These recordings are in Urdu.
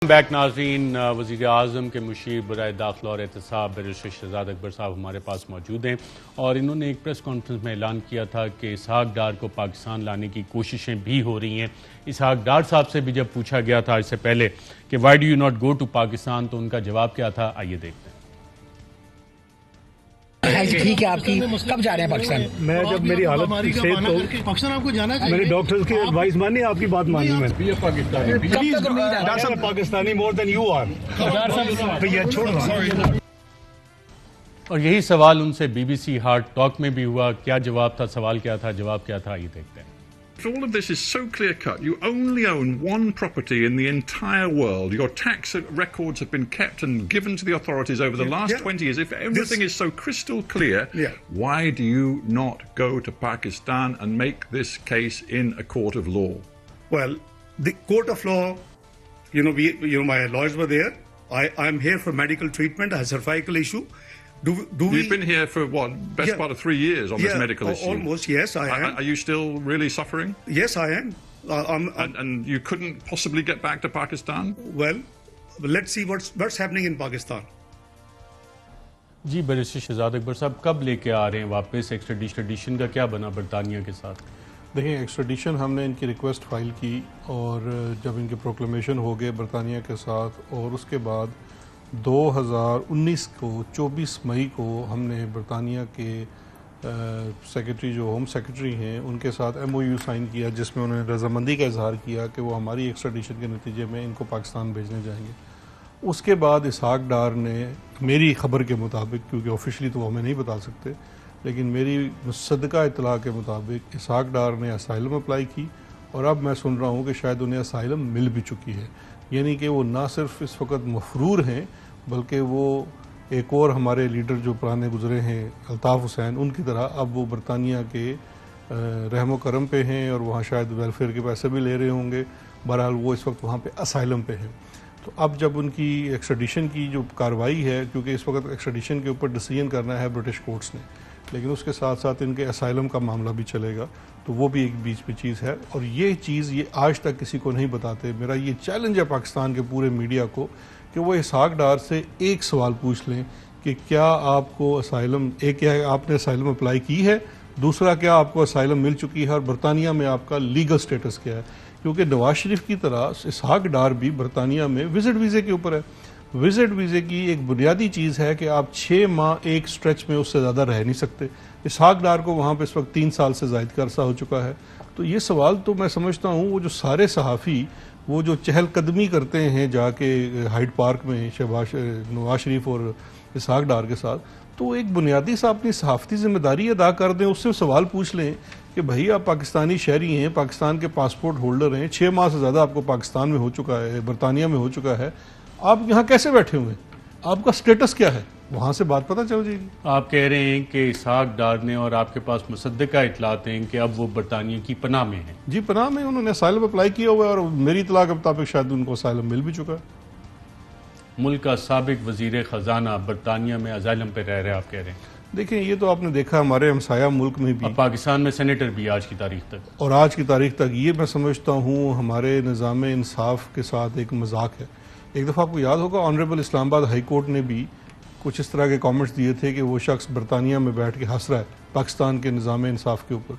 بیک ناظرین، وزیر اعظم کے مشیر برائے داخلہ اور احتساب بیرسٹر شہزاد اکبر صاحب ہمارے پاس موجود ہیں، اور انہوں نے ایک پریس کانفرنس میں اعلان کیا تھا کہ اسحاق ڈار کو پاکستان لانے کی کوششیں بھی ہو رہی ہیں۔ اسحاق ڈار صاحب سے بھی جب پوچھا گیا تھا اس سے پہلے کہ why do you not go to Pakistan, تو ان کا جواب کیا تھا، آئیے دیکھتے ہیں۔ ٹھیک ہے، آپ کی کب جا رہے ہیں پاکستان؟ میں جب میری حالت صحت تو پاکستان آپ کو جانا چاہیے، میرے ڈاکٹر کی ایڈوائس مانی، آپ کی بات مانی میں نے۔ Pakistani more than you are, چھوڑ رہا۔ اور یہی سوال ان سے B B C hard talk میں بھی ہوا۔ کیا جواب تھا، سوال کیا تھا، جواب کیا تھا، آئیے دیکھتے ہیں۔ All of this is so clear cut. You only own one property in the entire world. Your tax records have been kept and given to the authorities over the last 20 years. If everything is so crystal clear, why do you not go to Pakistan and make this case in a court of law? Well, the court of law, my lawyers were there. I'm here for medical treatment. I have a cervical issue. You've been here for what, best part of 3 years on this medical issue? Almost, yes, I am. Are you still really suffering? Yes, I am. And you couldn't possibly get back to Pakistan? Well, let's see what's happening in Pakistan. جی، بیرسٹر شہزاد اکبر صاحب کب لے کے آ رہے ہیں واپس؟ ایکسٹریڈیشن کا کیا بنا برطانیہ کے ساتھ؟ دیکھیں، ایکسٹریڈیشن ہم نے ان کی ریکویسٹ فائل کی، اور جب ان کے پروکلیمیشن ہو گئے برطانیہ کے ساتھ، اور اس کے بعد 2019 کو 24 مئی کو ہم نے برطانیہ کے سیکرٹری، جو ہوم سیکرٹری ہیں، ان کے ساتھ ایم او یو سائن کیا، جس میں انہوں نے رضامندی کا اظہار کیا کہ وہ ہماری ایکسٹریڈیشن کے نتیجے میں ان کو پاکستان بھیجنے جائیں گے۔ اس کے بعد اسحاق ڈار نے میری خبر کے مطابق، کیونکہ آفیشلی تو وہ ہمیں نہیں بتا سکتے، لیکن میری مصدقہ اطلاع کے مطابق اسحاق ڈار نے اسائلم اپلائی کی، اور اب میں سن رہا ہوں کہ شاید انہیں اسائلم مل بھی چکی ہے۔ یعنی کہ وہ نہ صرف اس وقت مفرور ہیں، بلکہ وہ ایک اور ہمارے لیڈر جو پرانے گزرے ہیں الطاف حسین، ان کی طرح اب وہ برطانیہ کے رحم و کرم پہ ہیں، اور وہاں شاید ویلفیئر کے پیسے بھی لے رہے ہوں گے۔ بہرحال وہ اس وقت وہاں پہ اسائلم پہ ہیں۔ تو اب جب ان کی ایکسٹریڈیشن کی جو کارروائی ہے، کیونکہ اس وقت ایکسٹریڈیشن کے اوپر ڈیسیژن کرنا ہے برٹش کورٹس نے، لیکن اس کے ساتھ ساتھ ان کے اسائلم کا معاملہ بھی چلے گا، تو وہ بھی ایک بیچ پہ چیز ہے، اور یہ چیز یہ آج تک کسی کو نہیں بتاتے۔ میرا یہ چیلنج ہے پاکستان کے پورے میڈیا کو کہ وہ اسحاق ڈار سے ایک سوال پوچھ لیں کہ کیا آپ کو اسائلم، ایک کیا آپ نے اسائلم اپلائی کی ہے، دوسرا کیا آپ کو اسائلم مل چکی ہے، اور برطانیہ میں آپ کا لیگل سٹیٹس کیا ہے، کیونکہ نواز شریف کی طرح اسحاق ڈار بھی برطانیہ میں وزٹ ویزے کے اوپر ہے۔ وزٹ ویزے کی ایک بنیادی چیز ہے کہ آپ 6 ماہ ایک سٹریچ میں اس سے زیادہ رہ نہیں سکتے۔ اسحاق ڈار کو وہاں پہ اس وقت 3 سال سے زائد کا عرصہ ہو چکا ہے۔ تو یہ سوال تو میں سمجھتا ہوں وہ جو سارے صحافی وہ جو چہل قدمی کرتے ہیں جا کے ہائیڈ پارک میں نواز شریف اور اسحاق ڈار کے ساتھ، تو ایک بنیادی سا اپنی صحافتی ذمہ داری ادا کر دیں، اس سے سوال پوچھ لیں کہ بھائی آپ پاکستانی شہری ہیں، پاکستان کے پاسپورٹ ہولڈر ہیں، 6 ماہ سے زیادہ آپ کو پاکستان میں ہو چکا ہے، برطانیہ میں ہو چکا ہے، آپ یہاں کیسے بیٹھے ہوئے ہیں، آپ کا سٹیٹس کیا ہے؟ وہاں سے بات پتہ چل جائے گی۔ آپ کہہ رہے ہیں کہ اسحاق ڈار نے، اور آپ کے پاس مصدقہ اطلاعات ہیں کہ اب وہ برطانیہ کی پناہ میں ہیں؟ جی، پناہ میں انہوں نے اسائلم اپلائی کیا ہوا ہے، اور میری اطلاع کے مطابق شاید ان کو اسائلم مل بھی چکا ہے۔ ملک کا سابق وزیر خزانہ برطانیہ میں اسائلم پہ رہ رہے آپ کہہ رہے ہیں؟ دیکھیں، یہ تو آپ نے دیکھا ہمارے ہمسایہ ملک میں بھی، اور پاکستان میں سینیٹر بھی آج کی تاریخ تک، اور آج کی تاریخ تک یہ میں سمجھتا ہوں ہمارے نظام انصاف کے ساتھ ایک مذاق ہے۔ ایک دفعہ آپ کو یاد ہوگا آنریبل اسلام آباد ہائی کورٹ نے بھی کچھ اس طرح کے کامنٹس دیے تھے کہ وہ شخص برطانیہ میں بیٹھ کے ہنس رہا ہے پاکستان کے نظام انصاف کے اوپر،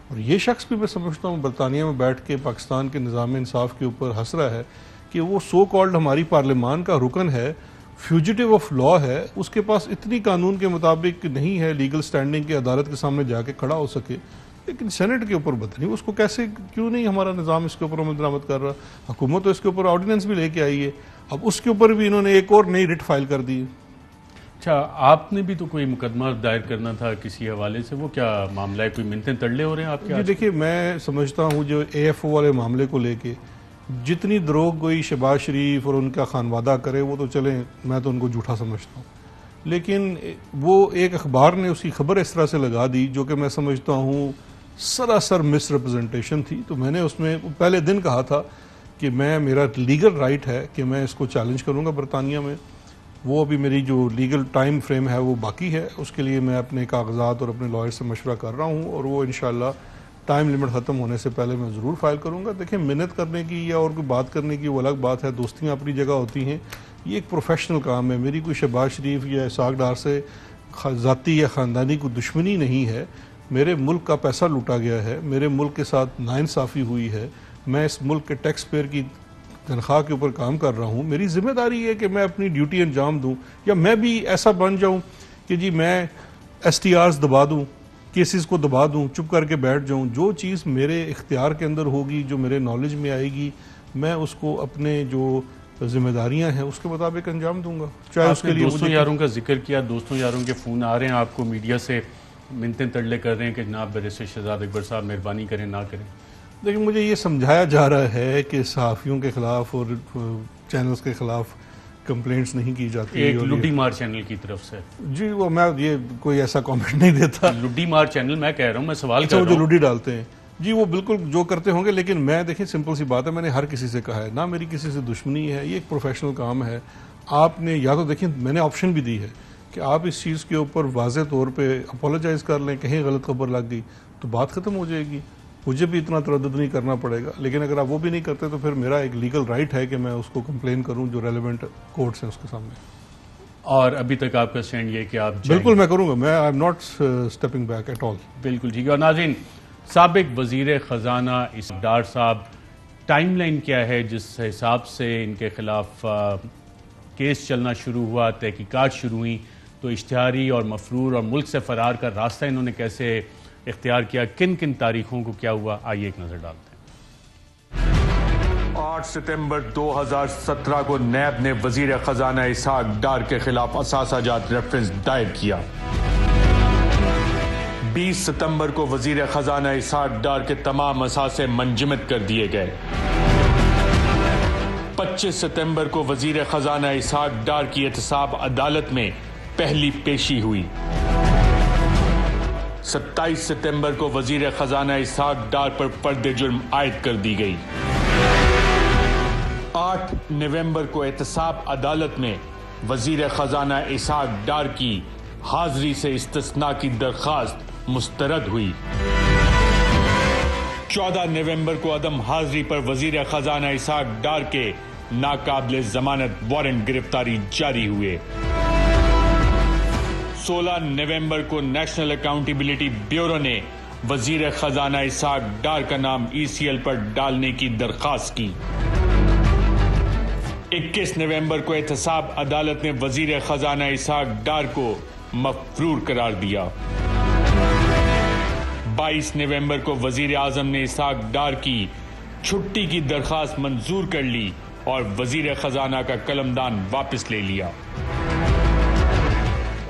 اور یہ شخص بھی میں سمجھتا ہوں برطانیہ میں بیٹھ کے پاکستان کے نظام انصاف کے اوپر ہنس رہا ہے کہ وہ سو کالڈ ہماری پارلیمان کا رکن ہے، فیوجیٹو آف لا ہے، اس کے پاس اتنی قانون کے مطابق نہیں ہے لیگل سٹینڈنگ کے عدالت کے سامنے جا کے کھڑا ہو سکے، لیکن سینٹ کے اوپر بدنی اس کو کیسے، کیوں نہیں ہمارا نظام اس کے اوپر عمل درآمد کر رہا؟ حکومت تو اس کے اوپر آرڈیننس بھی لے کے آئی ہے، اب اس کے اوپر بھی انہوں نے ایک اور نئی رٹ فائل کر دی ہے۔ اچھا، آپ نے بھی تو کوئی مقدمہ دائر کرنا تھا کسی حوالے سے، وہ کیا معاملہ ہے؟ کوئی منتیں تڑلے ہو رہے ہیں آپ کے؟ جی دیکھیے، میں سمجھتا ہوں جو اے ایف او والے معاملے کو لے کے جتنی دروغ گوئی شہباز شریف اور ان کا خانوادہ کرے، وہ تو چلیں، میں تو ان کو جھوٹا سمجھتا ہوں، لیکن وہ ایک اخبار نے اس کی خبر اس طرح سے لگا دی جو کہ میں سمجھتا ہوں سراسر مس ریپرزنٹیشن تھی۔ تو میں نے اس میں پہلے دن کہا تھا کہ میرا لیگل رائٹ ہے کہ میں اس کو چیلنج کروں گا برطانیہ میں، وہ ابھی میری جو لیگل ٹائم فریم ہے وہ باقی ہے، اس کے لیے میں اپنے کاغذات اور اپنے لائر سے مشورہ کر رہا ہوں، اور وہ انشاءاللہ ٹائم لمٹ ختم ہونے سے پہلے میں ضرور فائل کروں گا. دیکھیں منت کرنے کی یا اور کوئی بات کرنے کی وہ الگ بات ہے, دوستیاں اپنی جگہ ہوتی ہیں, یہ ایک پروفیشنل کام ہے. میری کوئی شہباز شریف یا اسحاق ڈار سے ذاتی یا خاندانی کوئی دشمنی نہیں ہے. میرے ملک کا پیسہ لوٹا گیا ہے, میرے ملک کے ساتھ ناانصافی ہوئی ہے, میں اس ملک کے ٹیکس پیئر کی تنخواہ کے اوپر کام کر رہا ہوں. میری ذمہ داری ہے کہ میں اپنی ڈیوٹی انجام دوں, یا میں بھی ایسا بن جاؤں کہ جی میں ایس ٹی آرز دبا دوں, کیسز کو دبا دوں, چپ کر کے بیٹھ جاؤں. جو چیز میرے اختیار کے اندر ہوگی, جو میرے نالج میں آئے گی, میں اس کو اپنے جو ذمہ داریاں ہیں اس کے مطابق انجام دوں گا. چاہے اس کے لیے دوستوں یاروں کا ذکر کیا, دوستوں یاروں کے فون آ رہے ہیں آپ کو, میڈیا سے منتیں تڑلے کر رہے ہیں کہ جناب بیرسٹر شہزاد اکبر صاحب مہربانی کریں نہ کریں. لیکن مجھے یہ سمجھایا جا رہا ہے کہ صحافیوں کے خلاف اور چینلز کے خلاف کمپلینٹس نہیں کی جاتی. ایک لڈی مار چینل کی طرف سے. جی وہ میں یہ کوئی ایسا کامنٹ نہیں دیتا. لڈی مار چینل میں کہہ رہا ہوں, میں سوال کر رہا جو ہوں. لڈی ڈالتے ہیں جی وہ بالکل جو کرتے ہوں گے, لیکن میں دیکھیں سمپل سی بات ہے, میں نے ہر کسی سے کہا ہے, نہ میری کسی سے دشمنی ہے, یہ ایک پروفیشنل کام ہے. آپ نے یا تو دیکھیں میں نے آپشن بھی دی ہے کہ آپ اس چیز کے اوپر واضح طور پہ اپولوجائز کر لیں, کہیں غلط خبر لگ گئی تو بات ختم ہو جائے گی, مجھے بھی اتنا تردد نہیں کرنا پڑے گا. لیکن اگر آپ وہ بھی نہیں کرتے تو پھر میرا ایک لیگل رائٹ ہے کہ میں اس کو کمپلین کروں جو ریلیونٹ کورٹس ہیں اس کے سامنے. اور ابھی تک آپ کا اسٹینڈ یہ کہ آپ بالکل میں کروں گا, میں I am not stepping back at all. بالکل ٹھیک ہے. اور ناظرین, سابق وزیر خزانہ اسحاق ڈار صاحب, ٹائم لائن کیا ہے جس حساب سے ان کے خلاف کیس چلنا شروع ہوا, تحقیقات شروع ہوئیں, تو اشتہاری اور مفرور اور ملک سے فرار کا راستہ انہوں نے کیسے اختیار کیا, کن کن تاریخوں کو کیا ہوا, آئیے ایک نظر ڈالتے ہیں. 8 ستمبر 2017 کو نیب نے وزیر خزانہ اسحاق ڈار کے خلاف اثاثہ جات ریفرنس دائر کیا. 20 ستمبر کو وزیر خزانہ اسحاق ڈار کے تمام اثاثے منجمد کر دیے گئے. 25 ستمبر کو وزیر خزانہ اسحاق ڈار کی احتساب عدالت میں پہلی پیشی ہوئی. 27 ستمبر کو وزیر خزانہ اسحاق ڈار پر فرد جرم عائد کر دی گئی. 8 نومبر کو احتساب عدالت میں وزیر خزانہ اسحاق ڈار کی حاضری سے استثناء کی درخواست مسترد ہوئی. 14 نومبر کو عدم حاضری پر وزیر خزانہ اسحاق ڈار کے ناقابل ضمانت وارنٹ گرفتاری جاری ہوئے. 16 نومبر کو نیشنل اکاؤنٹیبلٹی بیورو نے وزیر خزانہ اسحاق ڈار کا نام ECL پر ڈالنے کی درخواست کی. 21 نومبر کو احتساب عدالت نے وزیر خزانہ اسحاق ڈار کو مفرور قرار دیا. 22 نومبر کو وزیر اعظم نے اسحاق ڈار کی چھٹی کی درخواست منظور کر لی اور وزیر خزانہ کا قلمدان واپس لے لیا.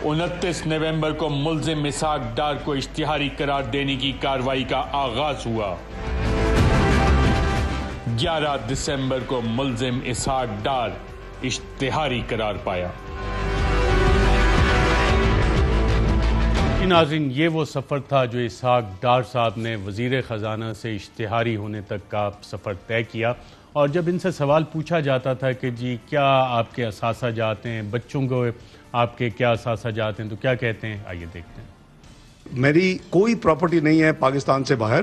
29 نومبر کو ملزم اسحاق ڈار کو اشتہاری قرار دینے کی کارروائی کا آغاز ہوا. 11 دسمبر کو ملزم اسحاق ڈار اشتہاری قرار پایا. ناظرین, یہ وہ سفر تھا جو اسحاق ڈار صاحب نے وزیر خزانہ سے اشتہاری ہونے تک کا سفر طے کیا. اور جب ان سے سوال پوچھا جاتا تھا کہ جی کیا آپ کے اثاثہ جات ہیں, بچوں کو آپ کے کیا اثاثہ جات ہیں, تو کیا کہتے ہیں, آئیے دیکھتے ہیں. میری کوئی پراپرٹی نہیں ہے پاکستان سے باہر.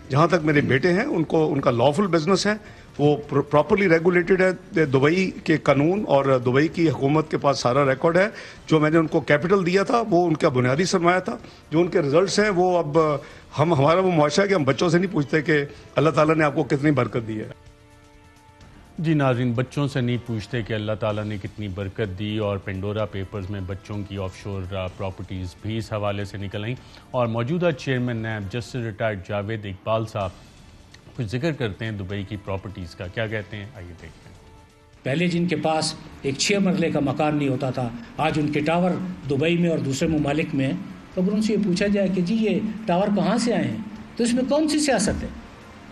جہاں تک میرے بیٹے ہیں ان کو ان کا لافل بزنس ہے, وہ پراپرلی ریگولیٹڈ ہے. دبئی کے قانون اور دبئی کی حکومت کے پاس سارا ریکارڈ ہے. جو میں نے ان کو کیپٹل دیا تھا وہ ان کا بنیادی سرمایہ تھا. جو ان کے ریزلٹس ہیں وہ اب ہمارا وہ معاشرہ ہے کہ ہم بچوں سے نہیں پوچھتے کہ اللہ تعالیٰ نے آپ کو کتنی برکت دی ہے. جی ناظرین, بچوں سے نہیں پوچھتے کہ اللہ تعالیٰ نے کتنی برکت دی, اور پینڈورا پیپرز میں بچوں کی آف شور پراپرٹیز بھی اس حوالے سے نکل آئیں. اور موجودہ chairman NAB justice retired Javed Iqbal صاحب کچھ ذکر کرتے ہیں دبئی کی پراپرٹیز کا, کیا کہتے ہیں, آئیے دیکھتے ہیں. پہلے جن کے پاس ایک 6 مرلے کا مکان نہیں ہوتا تھا, آج ان کے ٹاور دبئی میں اور دوسرے ممالک میں ہیں. تو اگر ان سے یہ پوچھا جائے کہ جی یہ ٹاور کہاں سے آئے ہیں, تو اس میں کون سی سیاست ہے,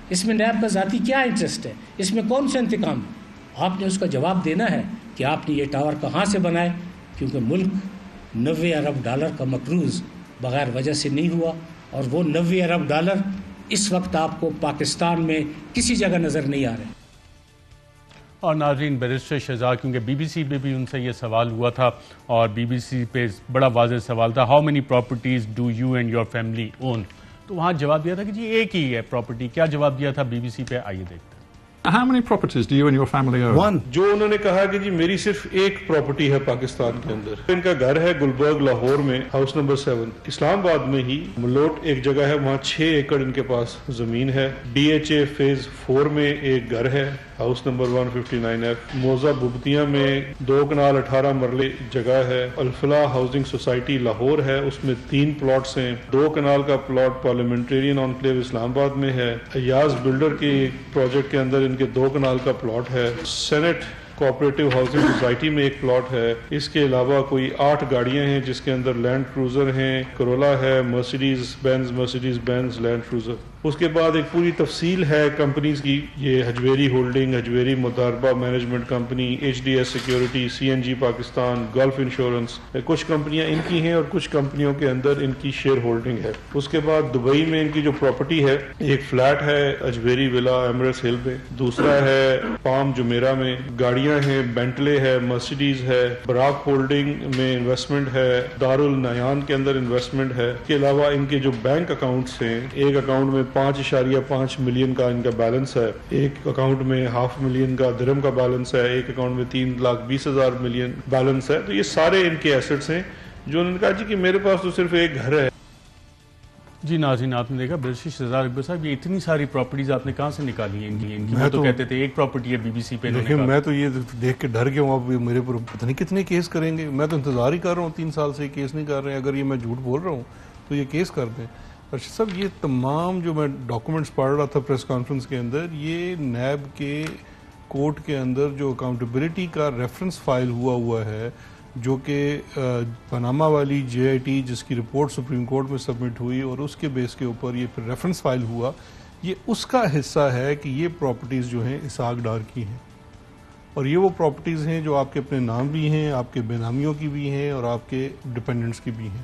اس میں نیب کا ذاتی کیا انٹرسٹ ہے, اس میں کون سا انتقام ہے؟ آپ نے اس کا جواب دینا ہے کہ آپ نے یہ ٹاور کہاں سے بنائے, کیونکہ ملک 90 ارب ڈالر کا مقروض بغیر وجہ سے نہیں ہوا, اور وہ 90 ارب ڈالر اس وقت آپ کو پاکستان میں کسی جگہ نظر نہیں آ رہے. اور ناظرین, بیرسٹر شہزاد, کیونکہ بی بی سی پہ بھی ان سے یہ سوال ہوا تھا, اور بی بی سی پہ بڑا واضح سوال تھا, how many properties do you and your family own. تو وہاں جواب دیا تھا کہ جی ایک ہی ہے پراپرٹی. کیا جواب دیا تھا BBC پہ, آئیے دیکھتے ہیں. How many properties do you and your family own? One. جو انہوں نے کہا کہ جی میری صرف ایک پراپرٹی ہے پاکستان کے اندر. ان کا گھر ہے گلبرگ لاہور میں, ہاؤس نمبر 7. اسلام آباد میں ہی ملوٹ ایک جگہ ہے, وہاں 6 ایکڑ ان کے پاس زمین ہے. DHA فیز 4 میں ایک گھر ہے, ہاؤس نمبر 159F. موزہ ببتیاں میں 2 کنال 18 مرلے جگہ ہے. الفلاح ہاؤسنگ سوسائٹی لاہور ہے, اس میں 3 پلاٹس ہیں. 2 کنال کا پلاٹ پارلیمنٹرین انکلیو اسلام آباد میں ہے. ایاز بلڈر کے پروجیکٹ کے اندر ان کے 2 کنال کا پلاٹ ہے. سینٹ کوآپریٹو ہاؤسنگ سوسائٹی میں ایک پلاٹ ہے. اس کے علاوہ کوئی 8 گاڑیاں ہیں جس کے اندر لینڈ کروزر ہیں, کرولا ہے, مرسیڈیز بینز لینڈ کروزر. اس کے بعد ایک پوری تفصیل ہے کمپنیز کی, یہ Hajveri holding, Hajveri Modaraba management company, HDS security, CNG Pakistan, Gulf insurance. کچھ کمپنیاں ان کی ہیں اور کچھ کمپنیوں کے اندر ان کی شیئر ہولڈنگ ہے. اس کے بعد دبئی میں ان کی جو پراپرٹی ہے, ایک فلیٹ ہے حجویری ولا ایمریٹس ہل میں, دوسرا ہے پام جمیرہ میں. گاڑیاں ہیں, بینٹلے ہے, مرسیڈیز ہے. براک ہولڈنگ میں انویسٹمنٹ ہے, دارالنیان کے اندر انویسٹمنٹ ہے. اس کے علاوہ ان کے جو بینک اکاؤنٹس ہیں, ایک اکاؤنٹ میں 5.5 ملین کا ان کا بیلنس ہے, ایک اکاؤنٹ میں 500,000 کا درہم کا بیلنس ہے, ایک اکاؤنٹ میں 3,20,000 بیلنس ہے. تو یہ سارے ان کے ایسٹس ہیں جو انہوں نے کہا جی کہ میرے پاس تو صرف ایک گھر ہے. جی ناظرین, آپ نے دیکھا برشش شہزاد اکبر صاحب, یہ اتنی ساری پراپرٹیز آپ نے کہاں سے نکالی ہیں ان کی؟ میں تو کہتے تھے ایک پراپرٹی ہے BBC پہ. دیکھیں میں تو یہ دیکھ کے ڈر گیا ہوں, اب میرے پر پتہ نہیں کتنے کیس کریں گے. میں تو انتظار ہی کر رہا ہوں, 3 سال سے کیس نہیں کر رہے ہیں. اگر یہ میں جھوٹ بول رہا ہوں تو یہ کیس کر دیں. ارشد صاحب, یہ تمام جو میں ڈاکومنٹس پڑھ رہا تھا پریس کانفرنس کے اندر, یہ نیب کے کورٹ کے اندر جو اکاؤنٹیبلٹی کا ریفرنس فائل ہوا ہے, جو کہ پاناما والی JIT جس کی رپورٹ سپریم کورٹ میں سبمٹ ہوئی اور اس کے بیس کے اوپر یہ پھر ریفرنس فائل ہوا, یہ اس کا حصہ ہے کہ یہ پراپرٹیز جو ہیں اسحاق ڈار کی ہیں. اور یہ وہ پراپرٹیز ہیں جو آپ کے اپنے نام بھی ہیں, آپ کے بے نامیوں کی بھی ہیں اور آپ کے ڈپینڈنٹس کی بھی ہیں.